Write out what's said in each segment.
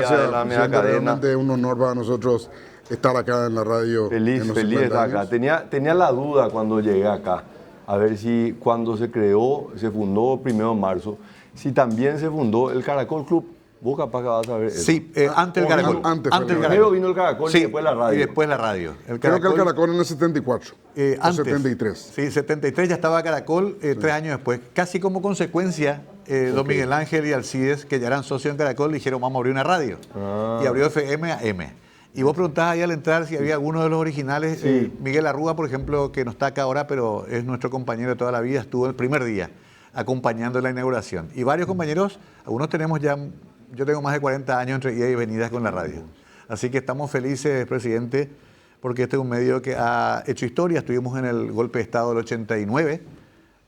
Gracias, la media presidente, cadena. realmente es un honor para nosotros estar acá en la radio. Feliz en los de 50 estar acá. años. Tenía la duda cuando llegué acá, a ver si cuando se fundó 1 de marzo, si también se fundó el Caracol Club. Vos capaz que vas a ver eso. Sí, antes el Caracol. antes fue el el Caracol. Primero vino el Caracol Sí, y después la radio. Y después la radio. Creo que el Caracol en el 74 o Antes. 73. Sí, 73 ya estaba Caracol, 3 años después. Casi como consecuencia, don Miguel Ángel y Alcides, que ya eran socios en Caracol, dijeron vamos a abrir una radio. Y abrió FM a M. Y vos preguntabas ahí al entrar si había alguno de los originales. Sí. Miguel Arrúa, por ejemplo, que no está acá ahora, pero es nuestro compañero de toda la vida, estuvo el primer día acompañando la inauguración. Y varios compañeros, algunos tenemos ya, yo tengo más de 40 años entre idas y venidas con la radio. Así que estamos felices, presidente, porque este es un medio que ha hecho historia. Estuvimos en el golpe de Estado del 89.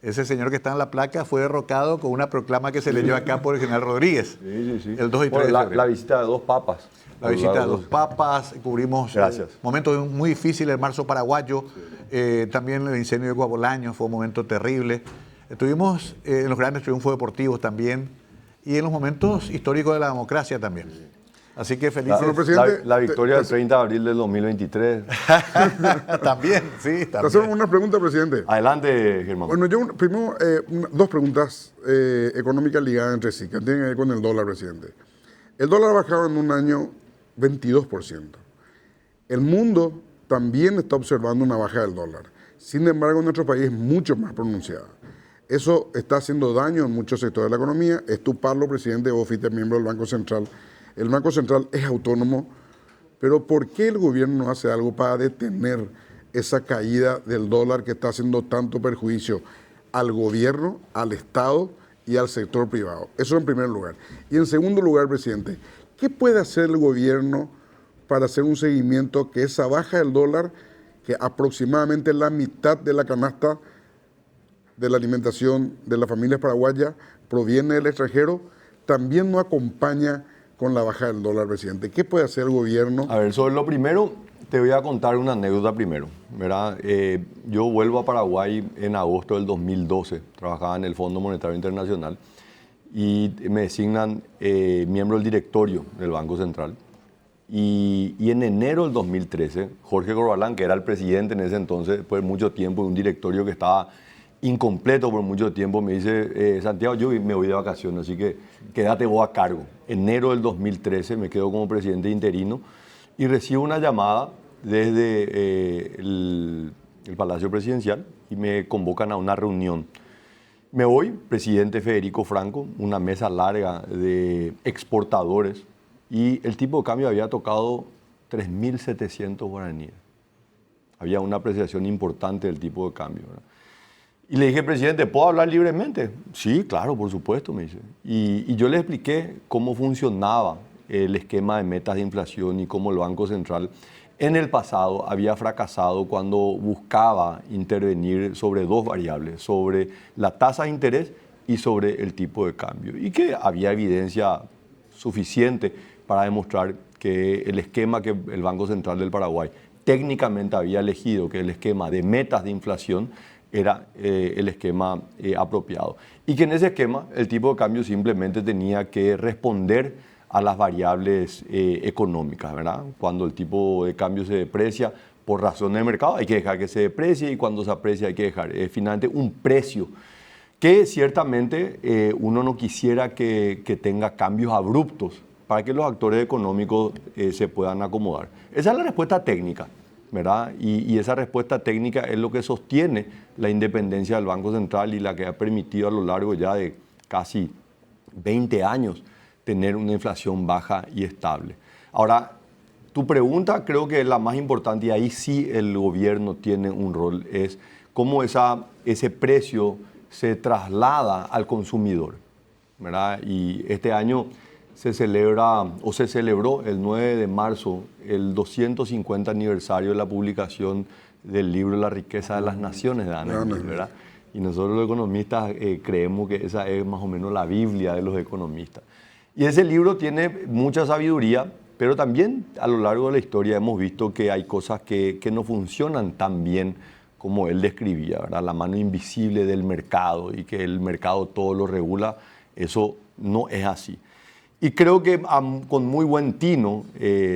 Ese señor que está en la placa fue derrocado con una proclama que se leyó acá por el general Rodríguez. Sí. El 2 y 3 Bueno, de febrero. la visita de 2 papas. La visita de los papas, cubrimos Gracias. momentos muy difíciles, el marzo paraguayo, también el incendio de Guabolaño fue un momento terrible. Estuvimos en los grandes triunfos deportivos también y en los momentos históricos de la democracia también. Así que felices. Bueno, presidente, La victoria del 30 de abril del 2023. También, sí, Te hacemos también. una pregunta, presidente. Adelante, Germán. Bueno, yo primero dos preguntas económicas ligadas entre sí, que tienen que ver con el dólar, presidente. El dólar ha bajado en un año 22%. El mundo también está observando una baja del dólar. Sin embargo, en nuestro país es mucho más pronunciada. Eso está haciendo daño en muchos sectores de la economía. Es tu palo, presidente, vos fuiste miembro del Banco Central. El Banco Central es autónomo, pero ¿por qué el gobierno no hace algo para detener esa caída del dólar que está haciendo tanto perjuicio al gobierno, al Estado y al sector privado? Eso en primer lugar. Y en segundo lugar, presidente, ¿qué puede hacer el gobierno para hacer un seguimiento que esa baja del dólar, que aproximadamente la mitad de la canasta de la alimentación de las familias paraguayas proviene del extranjero, también no acompaña con la baja del dólar, presidente? ¿Qué puede hacer el gobierno? A ver, sobre lo primero, te voy a contar una anécdota primero, ¿verdad? Yo vuelvo a Paraguay en agosto del 2012, trabajaba en el Fondo Monetario Internacional y me designan miembro del directorio del Banco Central. Y en enero del 2013, Jorge Corbalán, que era el presidente en ese entonces, después de mucho tiempo, de un directorio que estaba incompleto por mucho tiempo, me dice, Santiago, yo me voy de vacaciones, así que quédate vos a cargo. Enero del 2013 me quedo como presidente interino y recibo una llamada desde el Palacio Presidencial y me convocan a una reunión. Me voy, presidente Federico Franco, una mesa larga de exportadores y el tipo de cambio había tocado 3.700 guaraníes. Había una apreciación importante del tipo de cambio, ¿verdad? Y le dije, presidente, ¿puedo hablar libremente? Sí, claro, por supuesto, me dice. Y yo le expliqué cómo funcionaba el esquema de metas de inflación y cómo el Banco Central en el pasado había fracasado cuando buscaba intervenir sobre dos variables, sobre la tasa de interés y sobre el tipo de cambio. Y que había evidencia suficiente para demostrar que el esquema que el Banco Central del Paraguay técnicamente había elegido, que el esquema de metas de inflación, era el esquema apropiado. Y que en ese esquema el tipo de cambio simplemente tenía que responder a las variables económicas, ¿verdad? Cuando el tipo de cambio se deprecia por razón de mercado, hay que dejar que se deprecie y cuando se aprecia hay que dejar finalmente un precio que ciertamente uno no quisiera que tenga cambios abruptos para que los actores económicos se puedan acomodar. Esa es la respuesta técnica, ¿verdad? Y esa respuesta técnica es lo que sostiene la independencia del Banco Central y la que ha permitido a lo largo ya de casi 20 años tener una inflación baja y estable. Ahora, tu pregunta creo que es la más importante y ahí sí el gobierno tiene un rol, es cómo ese precio se traslada al consumidor, ¿verdad? Y este año se celebra o se celebró el 9 de marzo el 250 aniversario de la publicación del libro La riqueza de las naciones de Adam Smith, ¿verdad? Y nosotros los economistas creemos que esa es más o menos la Biblia de los economistas. Y ese libro tiene mucha sabiduría, pero también a lo largo de la historia hemos visto que hay cosas que no funcionan tan bien como él describía, ¿verdad? La mano invisible del mercado y que el mercado todo lo regula, eso no es así. Y creo que con muy buen tino,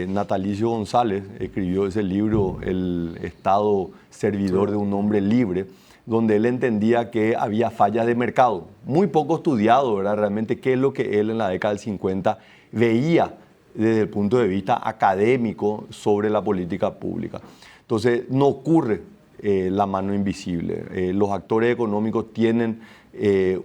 Natalicio González escribió ese libro, El Estado servidor de un hombre libre, donde él entendía que había fallas de mercado. Muy poco estudiado, ¿verdad? Realmente qué es lo que él en la década del 50 veía desde el punto de vista académico sobre la política pública. Entonces, no ocurre la mano invisible. Los actores económicos tienen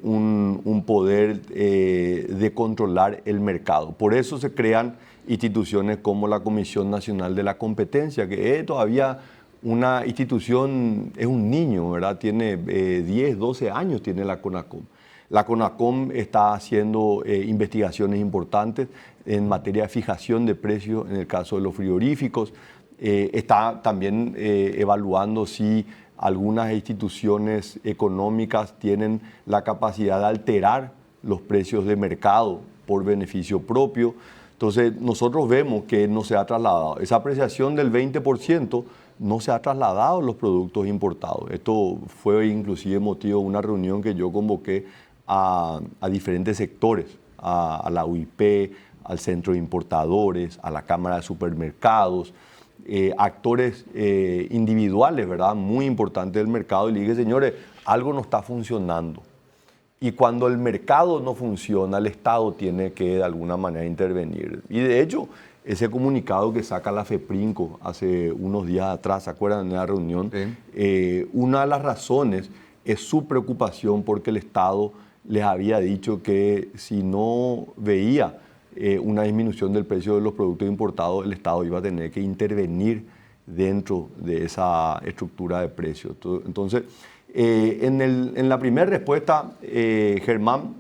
un poder de controlar el mercado. Por eso se crean instituciones como la Comisión Nacional de la Competencia, que es todavía una institución, es un niño, ¿verdad? Tiene 10, 12 años, tiene la CONACOM. La CONACOM está haciendo investigaciones importantes en materia de fijación de precios en el caso de los frigoríficos. Está también evaluando si algunas instituciones económicas tienen la capacidad de alterar los precios de mercado por beneficio propio. Entonces, nosotros vemos que no se ha trasladado. Esa apreciación del 20% no se ha trasladado a los productos importados. Esto fue inclusive motivo de una reunión que yo convoqué a diferentes sectores, a la UIP, al Centro de Importadores, a la Cámara de Supermercados, actores individuales, ¿verdad? Muy importantes del mercado, y le dije, señores, algo no está funcionando. Y cuando el mercado no funciona, el Estado tiene que de alguna manera intervenir. Y de hecho, ese comunicado que saca la FEPRINCO hace unos días atrás, ¿se acuerdan de la reunión? Sí. Una de las razones es su preocupación porque el Estado les había dicho que si no veía una disminución del precio de los productos importados, el Estado iba a tener que intervenir dentro de esa estructura de precios. Entonces, en la primera respuesta, Germán,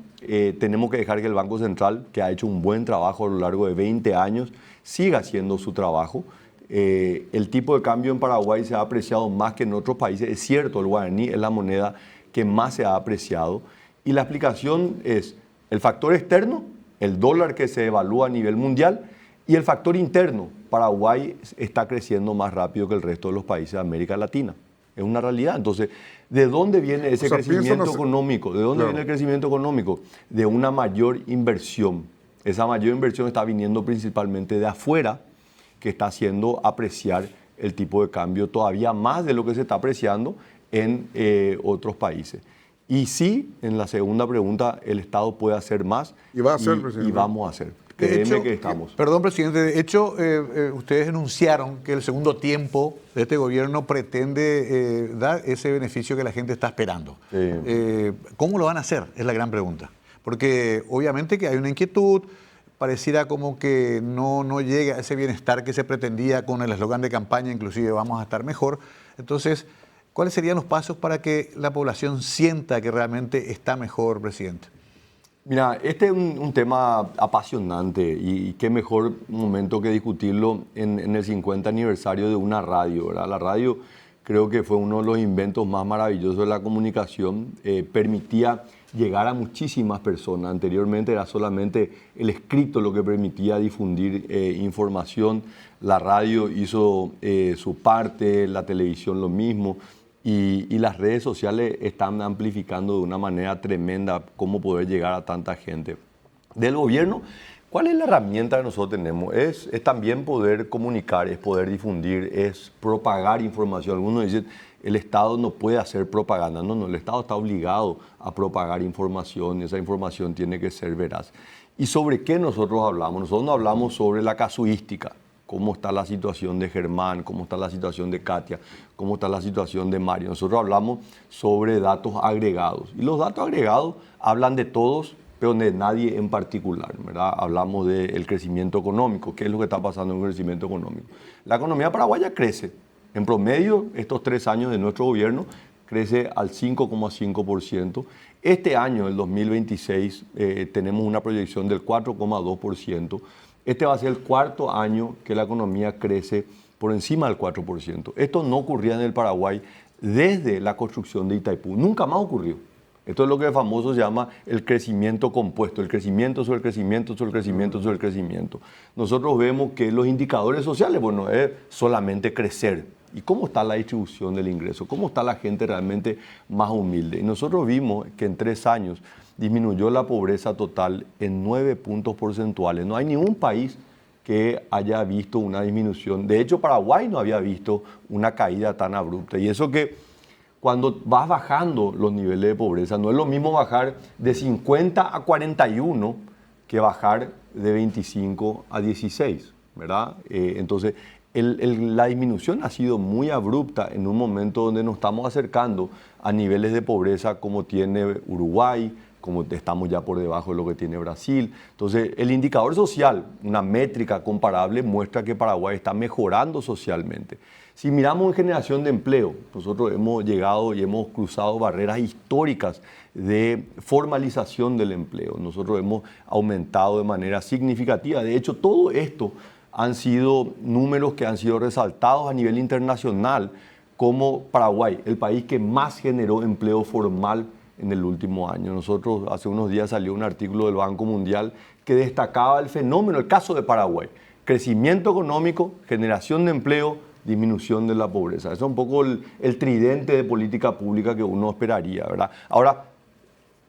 tenemos que dejar que el Banco Central, que ha hecho un buen trabajo a lo largo de 20 años, siga haciendo su trabajo. El tipo de cambio en Paraguay se ha apreciado más que en otros países. Es cierto, el guaraní es la moneda que más se ha apreciado. Y la explicación es el factor externo, el dólar que se evalúa a nivel mundial, y el factor interno. Paraguay está creciendo más rápido que el resto de los países de América Latina. Es una realidad. Entonces, ¿de dónde viene ese crecimiento económico? ¿De dónde viene el crecimiento económico? De una mayor inversión. Esa mayor inversión está viniendo principalmente de afuera, que está haciendo apreciar el tipo de cambio todavía más de lo que se está apreciando en otros países. Y sí, en la segunda pregunta, el Estado puede hacer más. Y va a hacer, presidente. Y vamos a hacer. Créeme que estamos. Perdón, presidente. De hecho, ustedes anunciaron que el segundo tiempo de este gobierno pretende dar ese beneficio que la gente está esperando. Sí. ¿Cómo lo van a hacer? Es la gran pregunta. Porque obviamente que hay una inquietud, pareciera como que no llega a ese bienestar que se pretendía con el eslogan de campaña, inclusive vamos a estar mejor. Entonces, ¿cuáles serían los pasos para que la población sienta que realmente está mejor, presidente? Mira, este es un tema apasionante y qué mejor momento que discutirlo en el 50 aniversario de una radio, ¿verdad? La radio creo que fue uno de los inventos más maravillosos de la comunicación. Permitía llegar a muchísimas personas. Anteriormente era solamente el escrito lo que permitía difundir información. La radio hizo su parte, la televisión lo mismo. Y las redes sociales están amplificando de una manera tremenda cómo poder llegar a tanta gente. Del gobierno, ¿cuál es la herramienta que nosotros tenemos? Es también poder comunicar, es poder difundir, es propagar información. Algunos dicen, el Estado no puede hacer propaganda. No, el Estado está obligado a propagar información, y esa información tiene que ser veraz. ¿Y sobre qué nosotros hablamos? Nosotros no hablamos sobre la casuística. Cómo está la situación de Germán, cómo está la situación de Katia, cómo está la situación de Mario. Nosotros hablamos sobre datos agregados. Y los datos agregados hablan de todos, pero de nadie en particular, ¿verdad? Hablamos del crecimiento económico. ¿Qué es lo que está pasando en el crecimiento económico? La economía paraguaya crece. En promedio, estos 3 años de nuestro gobierno, crece al 5,5%. Este año, el 2026, tenemos una proyección del 4,2%. Este va a ser el 4º año que la economía crece por encima del 4%. Esto no ocurría en el Paraguay desde la construcción de Itaipú. Nunca más ocurrió. Esto es lo que famoso se llama el crecimiento compuesto, el crecimiento sobre el crecimiento sobre el crecimiento sobre el crecimiento. Nosotros vemos que los indicadores sociales, bueno, es solamente crecer. ¿Y cómo está la distribución del ingreso? ¿Cómo está la gente realmente más humilde? Y nosotros vimos que en 3 años, disminuyó la pobreza total en 9 puntos porcentuales. No hay ningún país que haya visto una disminución. De hecho, Paraguay no había visto una caída tan abrupta. Y eso que cuando vas bajando los niveles de pobreza, no es lo mismo bajar de 50 a 41 que bajar de 25 a 16, ¿verdad? Entonces, la disminución ha sido muy abrupta en un momento donde nos estamos acercando a niveles de pobreza como tiene Uruguay, como estamos ya por debajo de lo que tiene Brasil. Entonces, el indicador social, una métrica comparable, muestra que Paraguay está mejorando socialmente. Si miramos en generación de empleo, nosotros hemos llegado y hemos cruzado barreras históricas de formalización del empleo. Nosotros hemos aumentado de manera significativa. De hecho, todo esto han sido números que han sido resaltados a nivel internacional como Paraguay, el país que más generó empleo formal en el último año. Nosotros hace unos días salió un artículo del Banco Mundial que destacaba el fenómeno, el caso de Paraguay. Crecimiento económico, generación de empleo, disminución de la pobreza. Eso es un poco el tridente de política pública que uno esperaría, ¿verdad? Ahora,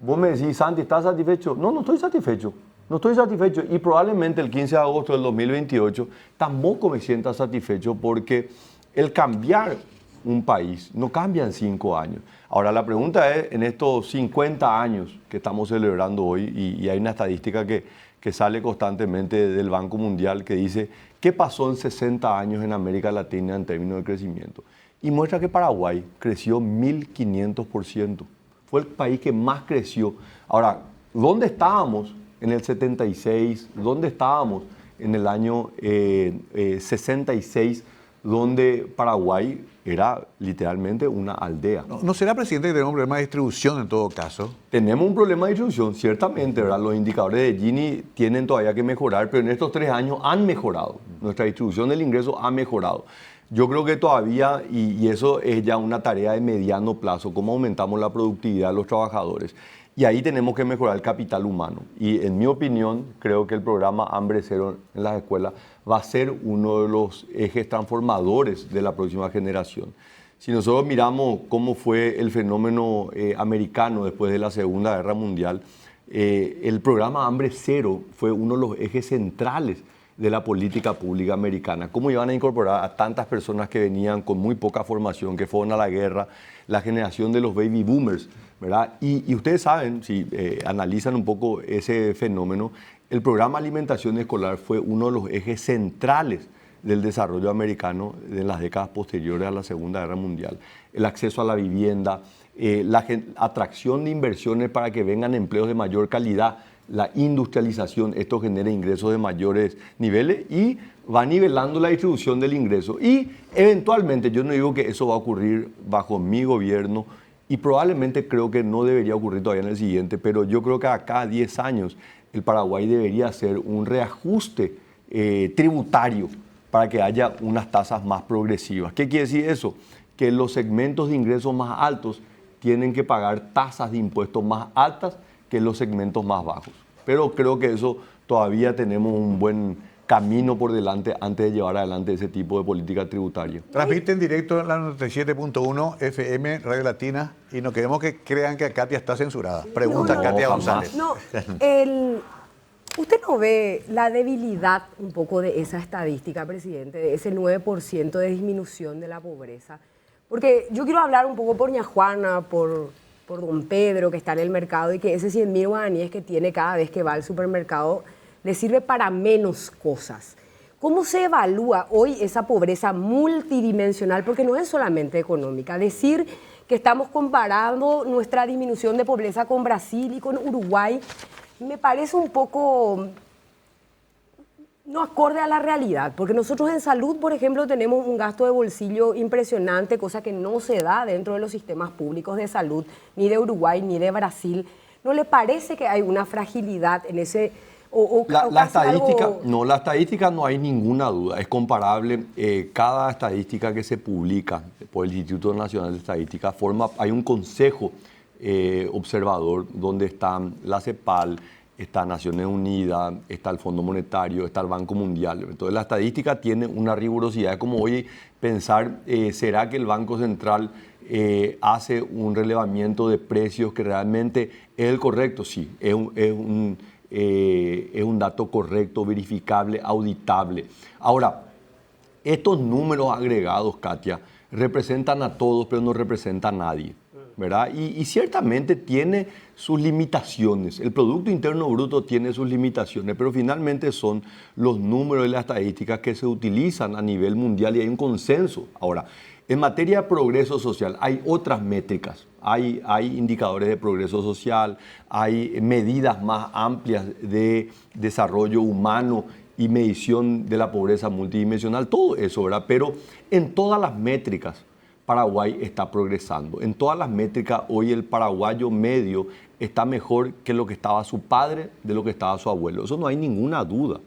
vos me decís, Santi, ¿estás satisfecho? No, no estoy satisfecho. No estoy satisfecho y probablemente el 15 de agosto del 2028 tampoco me sienta satisfecho porque el cambiar un país no cambia en 5 años. Ahora la pregunta es, en estos 50 años que estamos celebrando hoy, y hay una estadística que sale constantemente del Banco Mundial que dice qué pasó en 60 años en América Latina en términos de crecimiento. Y muestra que Paraguay creció 1500%. Fue el país que más creció. Ahora, ¿dónde estábamos en el 76? ¿Dónde estábamos en el año 66? Donde Paraguay era literalmente una aldea. ¿No será, presidente, que tenemos un problema de distribución en todo caso? Tenemos un problema de distribución, ciertamente, ¿verdad? Los indicadores de Gini tienen todavía que mejorar, pero en estos 3 años han mejorado. Nuestra distribución del ingreso ha mejorado. Yo creo que todavía, y eso es ya una tarea de mediano plazo, cómo aumentamos la productividad de los trabajadores. Y ahí tenemos que mejorar el capital humano. Y en mi opinión, creo que el programa Hambre Cero en las escuelas va a ser uno de los ejes transformadores de la próxima generación. Si nosotros miramos cómo fue el fenómeno americano después de la Segunda Guerra Mundial, el programa Hambre Cero fue uno de los ejes centrales de la política pública americana. Cómo iban a incorporar a tantas personas que venían con muy poca formación, que fueron a la guerra, la generación de los baby boomers, ¿verdad? Y ustedes saben, si analizan un poco ese fenómeno, el programa Alimentación Escolar fue uno de los ejes centrales del desarrollo americano en las décadas posteriores a la Segunda Guerra Mundial. El acceso a la vivienda, la atracción de inversiones para que vengan empleos de mayor calidad, la industrialización, esto genera ingresos de mayores niveles y va nivelando la distribución del ingreso. Y eventualmente, yo no digo que eso va a ocurrir bajo mi gobierno y probablemente creo que no debería ocurrir todavía en el siguiente, pero yo creo que acá a 10 años el Paraguay debería hacer un reajuste tributario para que haya unas tasas más progresivas. ¿Qué quiere decir eso? Que los segmentos de ingresos más altos tienen que pagar tasas de impuestos más altas que los segmentos más bajos. Pero creo que eso todavía tenemos un buen camino por delante antes de llevar adelante ese tipo de política tributaria. Transmite en directo la 97.1 FM Radio Latina y no queremos que crean que Katia está censurada. Pregunta No, Katia jamás. González. No, ¿usted no ve la debilidad un poco de esa estadística, presidente, de ese 9% de disminución de la pobreza? Porque yo quiero hablar un poco por ña Juana, por don Pedro, que está en el mercado y que ese 100.000 guaraníes que tiene cada vez que va al supermercado le sirve para menos cosas. ¿Cómo se evalúa hoy esa pobreza multidimensional? Porque no es solamente económica. Decir que estamos comparando nuestra disminución de pobreza con Brasil y con Uruguay me parece un poco no acorde a la realidad, porque nosotros en salud, por ejemplo, tenemos un gasto de bolsillo impresionante, cosa que no se da dentro de los sistemas públicos de salud, ni de Uruguay ni de Brasil. ¿No le parece que hay una fragilidad en ese... La estadística no hay ninguna duda, es comparable. Cada estadística que se publica por el Instituto Nacional de Estadística hay un consejo observador donde están la CEPAL, está Naciones Unidas, está el Fondo Monetario, está el Banco Mundial. Entonces la estadística tiene una rigurosidad. Es como hoy pensar, ¿será que el Banco Central hace un relevamiento de precios que realmente es el correcto, sí, es un dato correcto, verificable, auditable. Ahora, estos números agregados, Katia, representan a todos, pero no representan a nadie, ¿verdad? Y ciertamente tiene sus limitaciones. El Producto Interno Bruto tiene sus limitaciones, pero finalmente son los números y las estadísticas que se utilizan a nivel mundial y hay un consenso. Ahora, en materia de progreso social hay otras métricas, hay indicadores de progreso social, hay medidas más amplias de desarrollo humano y medición de la pobreza multidimensional, todo eso, ¿verdad? Pero en todas las métricas Paraguay está progresando. En todas las métricas hoy el paraguayo medio está mejor que lo que estaba su padre, de lo que estaba su abuelo. Eso no hay ninguna duda.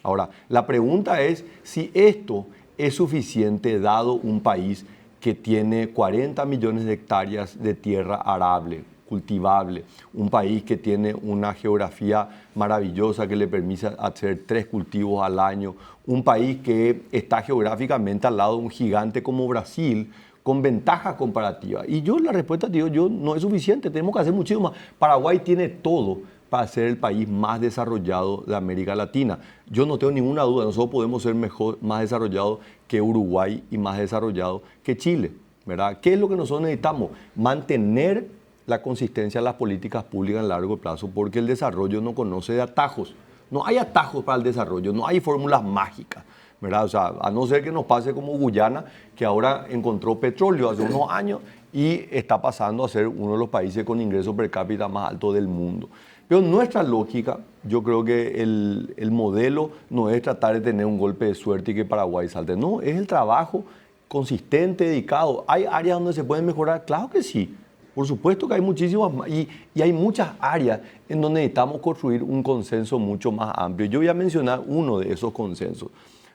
Ahora, la pregunta es si esto es suficiente dado un país que tiene 40 millones de hectáreas de tierra arable, cultivable, un país que tiene una geografía maravillosa que le permite hacer 3 cultivos al año, un país que está geográficamente al lado de un gigante como Brasil, con ventajas comparativas. Y yo la respuesta te digo, yo no es suficiente, tenemos que hacer muchísimo más. Paraguay tiene todo para ser el país más desarrollado de América Latina. Yo no tengo ninguna duda, nosotros podemos ser más desarrollados que Uruguay y más desarrollados que Chile, ¿verdad? ¿Qué es lo que nosotros necesitamos? Mantener la consistencia de las políticas públicas a largo plazo, porque el desarrollo no conoce de atajos. No hay atajos para el desarrollo, no hay fórmulas mágicas, ¿verdad? O sea, a no ser que nos pase como Guyana, que ahora encontró petróleo hace unos años y está pasando a ser uno de los países con ingreso per cápita más alto del mundo. Pero nuestra lógica, yo creo que el modelo no es tratar de tener un golpe de suerte y que Paraguay salte. No, es el trabajo consistente, dedicado. ¿Hay áreas donde se pueden mejorar? Claro que sí. Por supuesto que hay muchísimas más y hay muchas áreas en donde necesitamos construir un consenso mucho más amplio. Yo voy a mencionar uno de esos consensos.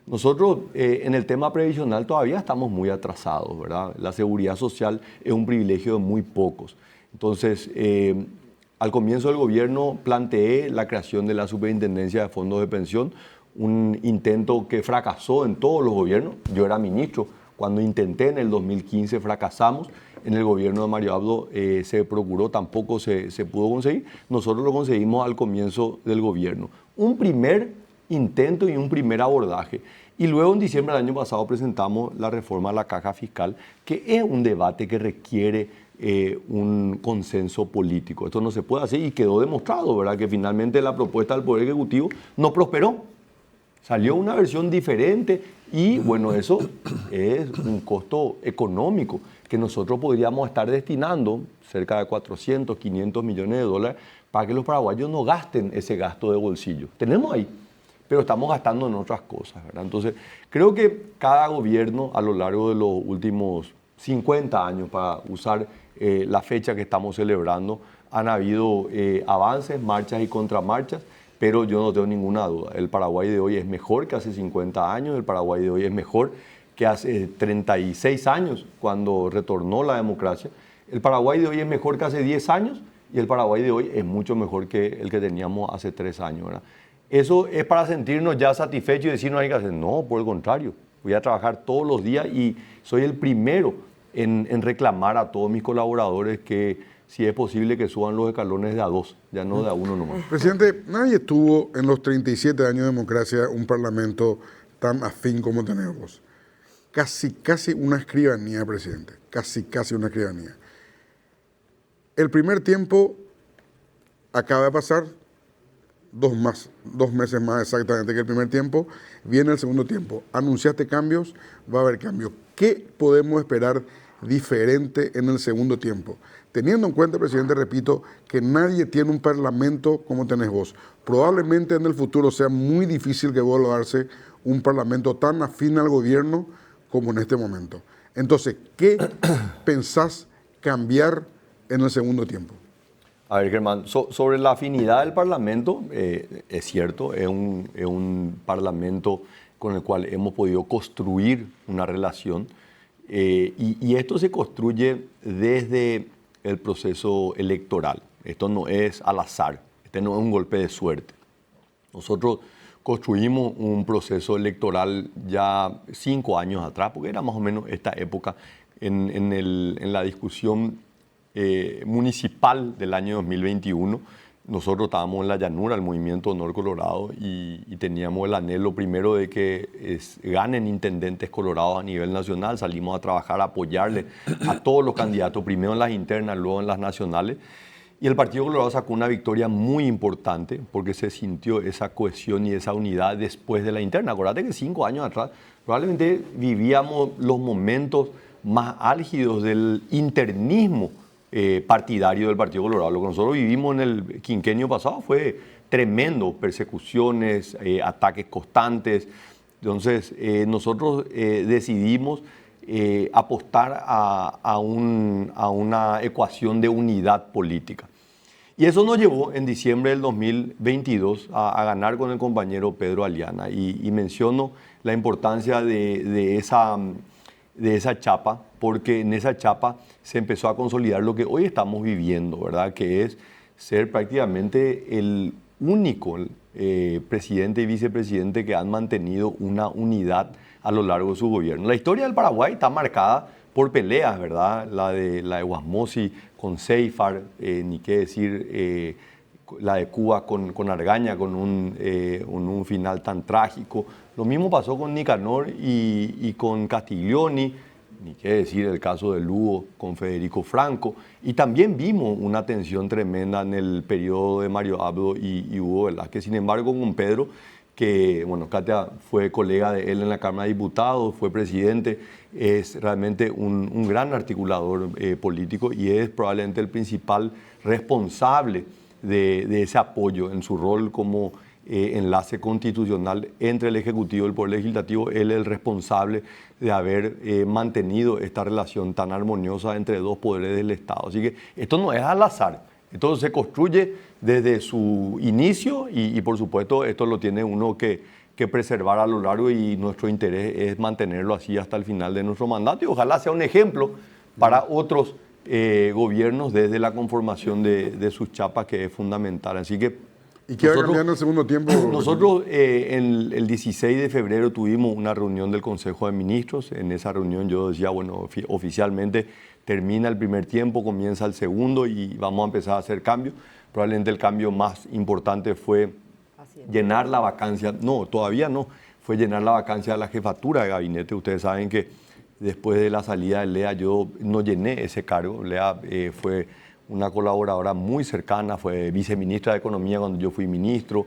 Nosotros en el tema previsional todavía estamos muy atrasados, ¿verdad? La seguridad social es un privilegio de muy pocos. Entonces, al comienzo del gobierno planteé la creación de la Superintendencia de Fondos de Pensión, un intento que fracasó en todos los gobiernos. Yo era ministro. Cuando intenté en el 2015 fracasamos. En el gobierno de Mario Abdo se procuró, tampoco se pudo conseguir. Nosotros lo conseguimos al comienzo del gobierno. Un primer intento y un primer abordaje. Y luego en diciembre del año pasado presentamos la reforma a la caja fiscal, que es un debate que requiere un consenso político. Esto no se puede hacer y quedó demostrado, ¿verdad? Que finalmente la propuesta del Poder Ejecutivo no prosperó. Salió una versión diferente y bueno, eso es un costo económico que nosotros podríamos estar destinando cerca de 400, 500 millones de dólares para que los paraguayos no gasten ese gasto de bolsillo. Tenemos ahí, pero estamos gastando en otras cosas, ¿verdad? Entonces, creo que cada gobierno a lo largo de los últimos 50 años, para usar la fecha que estamos celebrando, han habido avances, marchas y contramarchas, pero yo no tengo ninguna duda. El Paraguay de hoy es mejor que hace 50 años, el Paraguay de hoy es mejor que hace 36 años, cuando retornó la democracia. El Paraguay de hoy es mejor que hace 10 años y el Paraguay de hoy es mucho mejor que el que teníamos hace 3 años, ¿verdad? ¿Eso es para sentirnos ya satisfechos y decir no hay que hacer? No, por el contrario. Voy a trabajar todos los días y soy el primero en reclamar a todos mis colaboradores que si es posible que suban los escalones de a 2, ya no de a 1 nomás. Presidente, nadie tuvo en los 37 años de democracia un parlamento tan afín como tenemos. Casi una escribanía, presidente. Casi una escribanía. El primer tiempo acaba de pasar, 2 meses más exactamente que el primer tiempo, viene el segundo tiempo. Anunciaste cambios, va a haber cambios. ¿Qué podemos esperar diferente en el segundo tiempo? Teniendo en cuenta, presidente, repito, que nadie tiene un parlamento como tenés vos. Probablemente en el futuro sea muy difícil que vuelva a darse un parlamento tan afín al gobierno como en este momento. Entonces, ¿qué pensás cambiar en el segundo tiempo? A ver, Germán, sobre la afinidad del Parlamento, es cierto, es un Parlamento con el cual hemos podido construir una relación y esto se construye desde el proceso electoral. Esto no es al azar, este no es un golpe de suerte. Nosotros construimos un proceso electoral ya 5 años atrás, porque era más o menos esta época en la discusión municipal del año 2021, nosotros estábamos en la llanura, el Movimiento Honor Colorado, y teníamos el anhelo primero de que ganen intendentes colorados a nivel nacional. Salimos a trabajar, a apoyarle a todos los candidatos, primero en las internas, luego en las nacionales. Y el Partido Colorado sacó una victoria muy importante porque se sintió esa cohesión y esa unidad después de la interna. Acordate que 5 años atrás probablemente vivíamos los momentos más álgidos del internismo partidario del Partido Colorado. Lo que nosotros vivimos en el quinquenio pasado fue tremendo, persecuciones, ataques constantes. Entonces, nosotros decidimos apostar a una ecuación de unidad política. Y eso nos llevó en diciembre del 2022 a ganar con el compañero Pedro Aliana. Y menciono la importancia de esa chapa, porque en esa chapa se empezó a consolidar lo que hoy estamos viviendo, ¿verdad? Que es ser prácticamente el único presidente y vicepresidente que han mantenido una unidad a lo largo de su gobierno. La historia del Paraguay está marcada por peleas, ¿verdad? La de Guasmosi con Seifar, ni qué decir, la de Cuba con Argaña, con un final tan trágico. Lo mismo pasó con Nicanor y con Castiglioni, ni qué decir el caso de Lugo con Federico Franco. Y también vimos una tensión tremenda en el periodo de Mario Abdo y Hugo Velázquez. Sin embargo, con Pedro, que, bueno, Katia fue colega de él en la Cámara de Diputados, fue presidente, es realmente un gran articulador político y es probablemente el principal responsable de ese apoyo en su rol como enlace constitucional entre el Ejecutivo y el Poder Legislativo. Él es el responsable de haber mantenido esta relación tan armoniosa entre dos poderes del Estado. Así que esto no es al azar, esto se construye desde su inicio y por supuesto esto lo tiene uno que preservar a lo largo, y nuestro interés es mantenerlo así hasta el final de nuestro mandato, y ojalá sea un ejemplo para otros gobiernos desde la conformación de sus chapas, que es fundamental. Así que ¿y qué va a cambiar en el segundo tiempo? Nosotros el 16 de febrero tuvimos una reunión del Consejo de Ministros. En esa reunión yo decía, bueno, oficialmente termina el primer tiempo, comienza el segundo y vamos a empezar a hacer cambios. Probablemente el cambio más importante fue llenar la vacancia. No, todavía no. Fue llenar la vacancia de la jefatura de gabinete. Ustedes saben que después de la salida de Lea yo no llené ese cargo. Lea fue una colaboradora muy cercana, fue viceministra de Economía cuando yo fui ministro,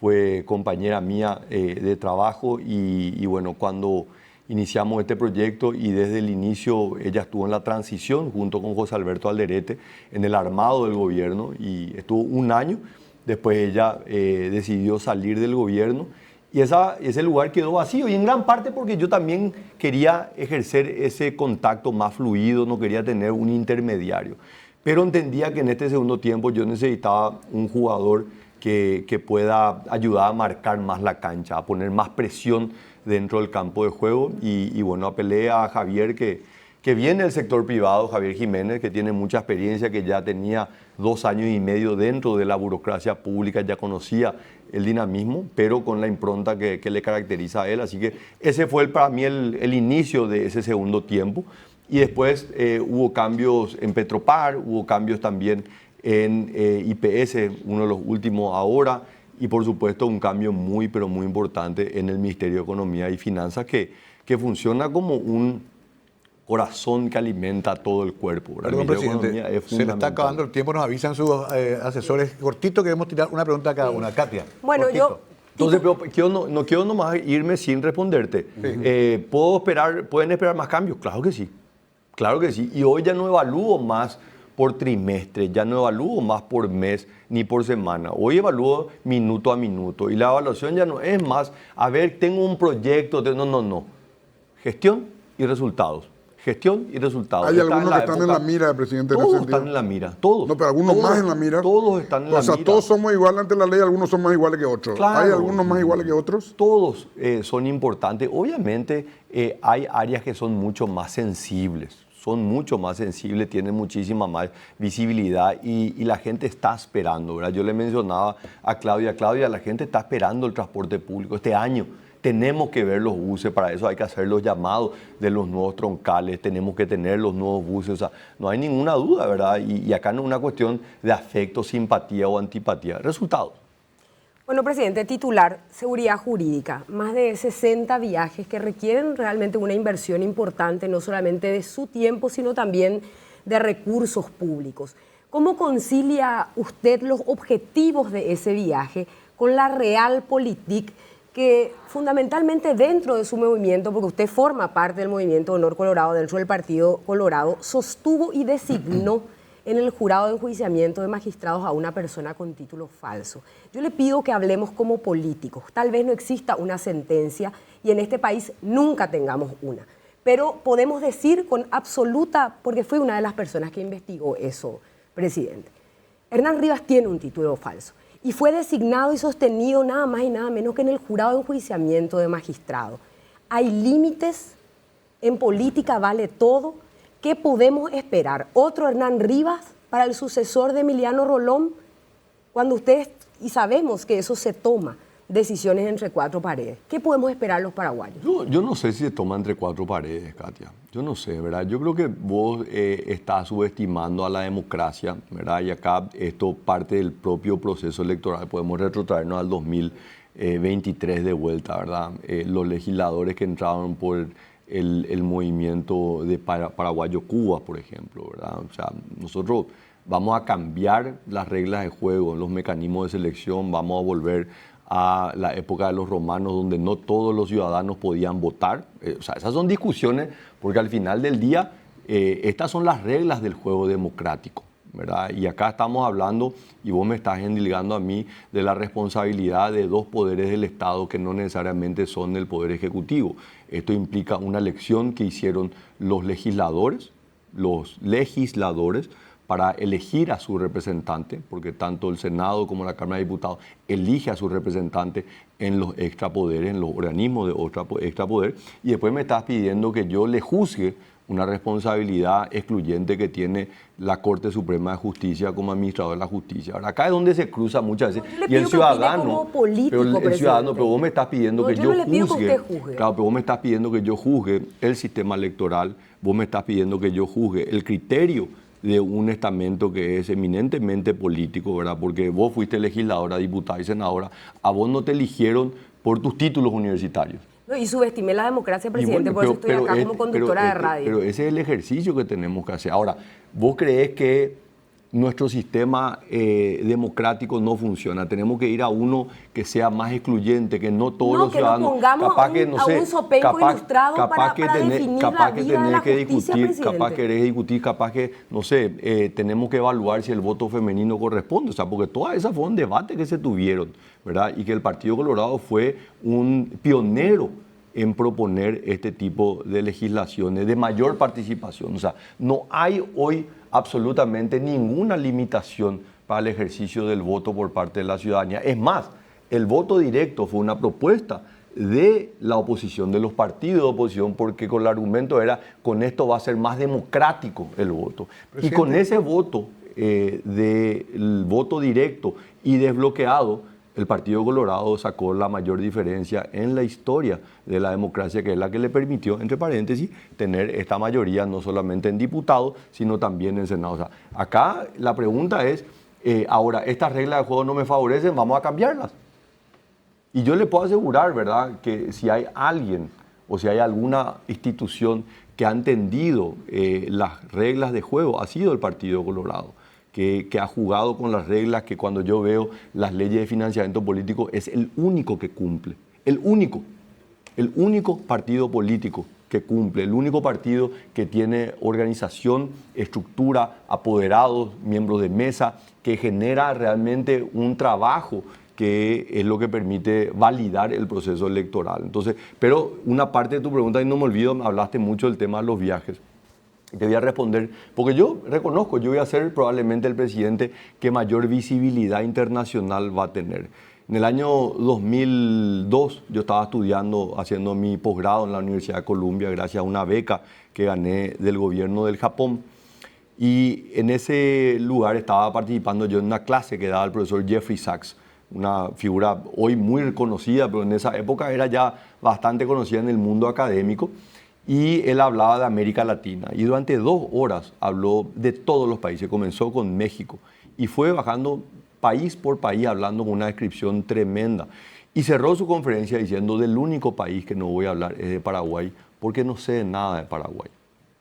fue compañera mía de trabajo y bueno, cuando iniciamos este proyecto y desde el inicio ella estuvo en la transición junto con José Alberto Alderete en el armado del gobierno y estuvo 1 año, después ella decidió salir del gobierno y ese lugar quedó vacío, y en gran parte porque yo también quería ejercer ese contacto más fluido, no quería tener un intermediario. Pero entendía que en este segundo tiempo yo necesitaba un jugador que pueda ayudar a marcar más la cancha, a poner más presión dentro del campo de juego. Y bueno, apelé a Javier, que viene del sector privado, Javier Jiménez, que tiene mucha experiencia, que ya tenía 2 años y medio dentro de la burocracia pública, ya conocía el dinamismo, pero con la impronta que le caracteriza a él. Así que ese fue para mí el inicio de ese segundo tiempo. Y después hubo cambios en Petropar, hubo cambios también en IPS, uno de los últimos ahora, y por supuesto un cambio muy, pero muy importante en el Ministerio de Economía y Finanzas, que funciona como un corazón que alimenta todo el cuerpo. Perdón, presidente, se le está acabando el tiempo, nos avisan sus asesores. Cortito, queremos tirar una pregunta a cada una. Katia. Bueno, cortito. Entonces, no quiero nomás irme sin responderte. Sí. ¿Pueden esperar más cambios? Claro que sí. Claro que sí, y hoy ya no evalúo más por trimestre, ya no evalúo más por mes ni por semana. Hoy evalúo minuto a minuto y la evaluación ya no es más, a ver, tengo un proyecto, no. Gestión y resultados. Gestión y resultados. Hay algunos que están en la mira, presidente. Todos están en la mira, todos. No, pero algunos más en la mira. Todos están en la mira. O sea, todos somos iguales ante la ley, algunos son más iguales que otros. Claro, ¿hay algunos más iguales que otros? Todos son importantes. Obviamente hay áreas que son mucho más sensibles. Tienen muchísima más visibilidad y la gente está esperando, ¿verdad? Yo le mencionaba a Claudia, la gente está esperando el transporte público. Este año tenemos que ver los buses, para eso hay que hacer los llamados de los nuevos troncales, tenemos que tener los nuevos buses, o sea, no hay ninguna duda, ¿verdad? Y acá no es una cuestión de afecto, simpatía o antipatía. Resultados. Bueno, presidente, titular, seguridad jurídica, más de 60 viajes que requieren realmente una inversión importante, no solamente de su tiempo, sino también de recursos públicos. ¿Cómo concilia usted los objetivos de ese viaje con la realpolitik que fundamentalmente dentro de su movimiento, porque usted forma parte del movimiento Honor Colorado, dentro del Partido Colorado, sostuvo y designó en el jurado de enjuiciamiento de magistrados a una persona con título falso? Yo le pido que hablemos como políticos. Tal vez no exista una sentencia y en este país nunca tengamos una. Pero podemos decir con absoluta, porque fui una de las personas que investigó eso, presidente. Hernán Rivas tiene un título falso y fue designado y sostenido nada más y nada menos que en el jurado de enjuiciamiento de magistrados. ¿Hay límites? ¿En política vale todo? ¿Qué podemos esperar? ¿Otro Hernán Rivas para el sucesor de Emiliano Rolón? Cuando ustedes, y sabemos que eso se toma, decisiones entre cuatro paredes. ¿Qué podemos esperar los paraguayos? Yo no sé si se toma entre cuatro paredes, Katia. Yo no sé, ¿verdad? Yo creo que vos estás subestimando a la democracia, ¿verdad? Y acá esto parte del propio proceso electoral. Podemos retrotraernos al 2023 de vuelta, ¿verdad? Los legisladores que entraban por el movimiento de Paraguayo Cuba, por ejemplo, ¿verdad? O sea, nosotros vamos a cambiar las reglas de juego, los mecanismos de selección, vamos a volver a la época de los romanos, donde no todos los ciudadanos podían votar. O sea, esas son discusiones, porque al final del día, estas son las reglas del juego democrático, ¿verdad? Y acá estamos hablando, y vos me estás endilgando a mí, de la responsabilidad de dos poderes del Estado que no necesariamente son el Poder Ejecutivo. Esto implica una elección que hicieron los legisladores para elegir a su representante, porque tanto el Senado como la Cámara de Diputados elige a su representante en los extrapoderes, en los organismos de extrapoder, y después me estás pidiendo que yo le juzgue una responsabilidad excluyente que tiene la Corte Suprema de Justicia como administrador de la justicia. Ahora, acá es donde se cruza muchas veces. Y el ciudadano, pero vos me estás pidiendo que yo juzgue. Juzgue. Claro, pero vos me estás pidiendo que yo juzgue el sistema electoral, vos me estás pidiendo que yo juzgue el criterio de un estamento que es eminentemente político, ¿verdad? Porque vos fuiste legisladora, diputada y senadora, a vos no te eligieron por tus títulos universitarios. No, y subestimé la democracia, presidente, por eso estoy acá como conductora de radio. Pero ese es el ejercicio que tenemos que hacer. Ahora, ¿vos creés que nuestro sistema democrático no funciona? Tenemos que ir a uno que sea más excluyente, que no todos los ciudadanos... Capaz que no sé, a un sopenco ilustrado para definir la vida de la justicia, capaz que querés discutir, capaz que, no sé, tenemos que evaluar si el voto femenino corresponde. O sea, porque todas esas fueron debates que se tuvieron, ¿verdad? Y que el Partido Colorado fue un pionero en proponer este tipo de legislaciones de mayor participación. O sea, no hay hoy absolutamente ninguna limitación para el ejercicio del voto por parte de la ciudadanía. Es más, el voto directo fue una propuesta de la oposición, de los partidos de oposición, porque con el argumento era, con esto va a ser más democrático el voto. Y con ese voto, del voto directo y desbloqueado, el Partido Colorado sacó la mayor diferencia en la historia de la democracia, que es la que le permitió, entre paréntesis, tener esta mayoría no solamente en diputados, sino también en Senado. O sea, acá la pregunta es, ahora, estas reglas de juego no me favorecen, vamos a cambiarlas. Y yo le puedo asegurar, ¿verdad?, que si hay alguien o si hay alguna institución que ha entendido las reglas de juego, ha sido el Partido Colorado. Que ha jugado con las reglas, que cuando yo veo las leyes de financiamiento político es el único que cumple, el único partido político que cumple, el único partido que tiene organización, estructura, apoderados, miembros de mesa, que genera realmente un trabajo que es lo que permite validar el proceso electoral. Entonces, pero una parte de tu pregunta, y no me olvido, me hablaste mucho del tema de los viajes. Te voy a responder, porque yo reconozco, yo voy a ser probablemente el presidente que mayor visibilidad internacional va a tener. En el año 2002 yo estaba estudiando, haciendo mi posgrado en la Universidad de Columbia, gracias a una beca que gané del gobierno del Japón. Y en ese lugar estaba participando yo en una clase que daba el profesor Jeffrey Sachs, una figura hoy muy reconocida, pero en esa época era ya bastante conocida en el mundo académico, y él hablaba de América Latina. Y durante 2 horas habló de todos los países, comenzó con México y fue bajando país por país, hablando con una descripción tremenda. Y cerró su conferencia diciendo: del único país que no voy a hablar es de Paraguay, porque no sé nada de Paraguay.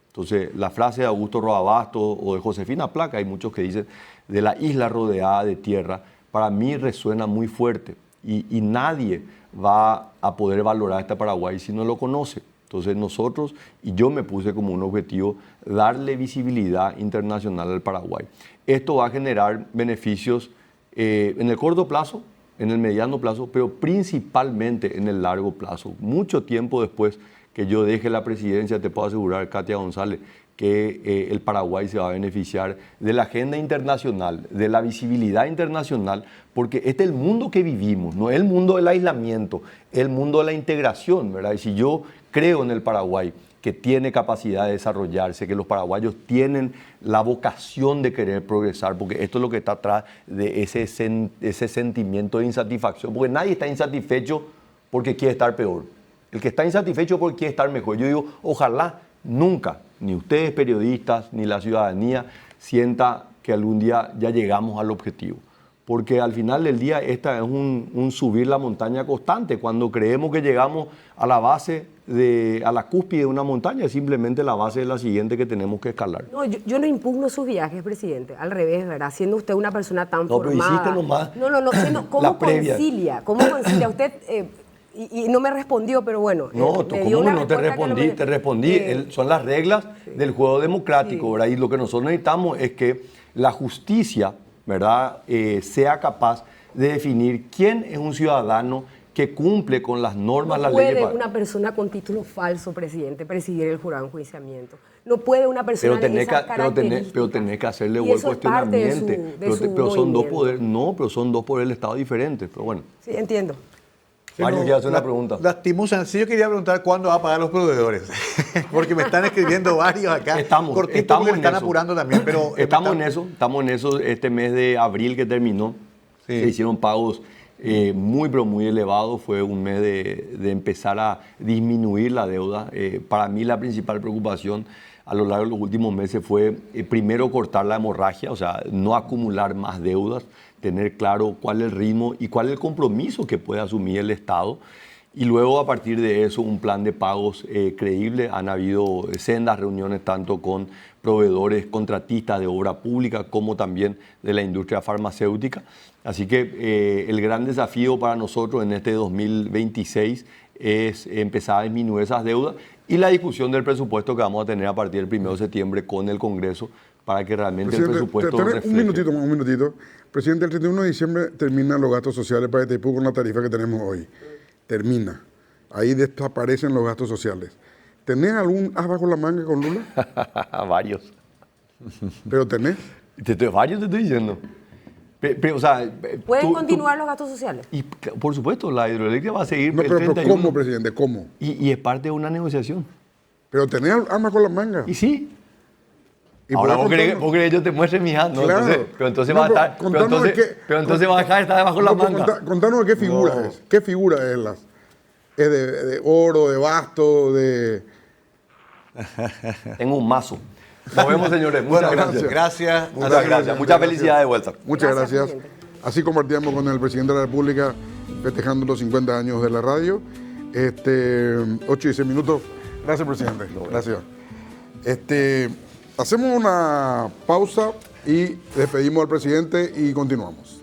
Entonces, la frase de Augusto Roabasto o de Josefina Placa, hay muchos que dicen, de la isla rodeada de tierra, para mí resuena muy fuerte. Y nadie va a poder valorar este Paraguay si no lo conoce. Entonces nosotros, y yo me puse como un objetivo, darle visibilidad internacional al Paraguay. Esto va a generar beneficios en el corto plazo, en el mediano plazo, pero principalmente en el largo plazo. Mucho tiempo después que yo deje la presidencia, te puedo asegurar, Katia González, que el Paraguay se va a beneficiar de la agenda internacional, de la visibilidad internacional, porque este es el mundo que vivimos, no es el mundo del aislamiento, es el mundo de la integración, ¿verdad? Y si yo creo en el Paraguay, que tiene capacidad de desarrollarse, que los paraguayos tienen la vocación de querer progresar, porque esto es lo que está atrás de ese sentimiento de insatisfacción, porque nadie está insatisfecho porque quiere estar peor. El que está insatisfecho es porque quiere estar mejor. Yo digo, ojalá nunca, ni ustedes periodistas, ni la ciudadanía, sienta que algún día ya llegamos al objetivo. Porque al final del día esta es un subir la montaña constante. Cuando creemos que llegamos a la base, a la cúspide de una montaña, es simplemente la base de la siguiente que tenemos que escalar. No, yo no impugno sus viajes, presidente. Al revés, ¿verdad? Siendo usted una persona tan formada. No, pero hiciste nomás ¿Cómo concilia? ¿Cómo concilia? Usted... Y no me respondió, pero bueno. No, ¿cómo que no te respondí? Te respondí. Son las reglas del juego democrático, ¿verdad? Y lo que nosotros necesitamos es que la justicia, ¿verdad?, sea capaz de definir quién es un ciudadano que cumple con las normas, las leyes. No puede una persona con título falso, presidente, presidir el jurado de enjuiciamiento. No puede una persona de esas características. Pero tenés que hacerle buen cuestionamiento. Pero son dos poderes. No, pero son dos poderes del Estado diferentes. Pero bueno. Sí, entiendo. Mario, quiero hacer una pregunta. Lastimosa, sí, yo quería preguntar cuándo va a pagar los proveedores. Porque me están escribiendo varios acá. Estamos me están apurando también. Pero estamos en eso. Este mes de abril que terminó, se hicieron pagos muy, pero muy elevados. Fue un mes de empezar a disminuir la deuda. Para mí la principal preocupación a lo largo de los últimos meses fue primero cortar la hemorragia, o sea, no acumular más deudas, tener claro cuál es el ritmo y cuál es el compromiso que puede asumir el Estado. Y luego, a partir de eso, un plan de pagos creíble. Han habido sendas reuniones tanto con proveedores, contratistas de obra pública, como también de la industria farmacéutica. Así que el gran desafío para nosotros en este 2026 es empezar a disminuir esas deudas y la discusión del presupuesto que vamos a tener a partir del 1 de septiembre con el Congreso para que realmente el presupuesto refleje. Un minutito. Presidente, el 31 de diciembre terminan los gastos sociales para Itaipú con la tarifa que tenemos hoy. Termina. Ahí desaparecen los gastos sociales. ¿Tenés algún as bajo la manga con Lula? Varios. ¿Pero tenés? Varios te estoy diciendo. Pero, o sea, ¿pueden continuar los gastos sociales? Y por supuesto, la hidroeléctrica va a seguir. No, pero ¿cómo, presidente? ¿Cómo? Y es parte de una negociación. Pero tenés armas con la manga. Y sí. ¿Y ahora vos querés que yo te muestre mi hand, ¿no? Claro. Pero entonces va a estar. Pero entonces va a dejar de estar debajo la manga. Contanos qué figura es. ¿Qué figura es las? ¿Es de oro, de basto, de...? Tengo un mazo. Nos vemos, señores. Muchas gracias. Muchas gracias. Muchas felicidades de vuelta. Muchas gracias. Así compartíamos con el presidente de la República festejando los 50 años de la radio. 8 y 6 minutos. Gracias, presidente. Gracias. Hacemos una pausa y despedimos al presidente y continuamos.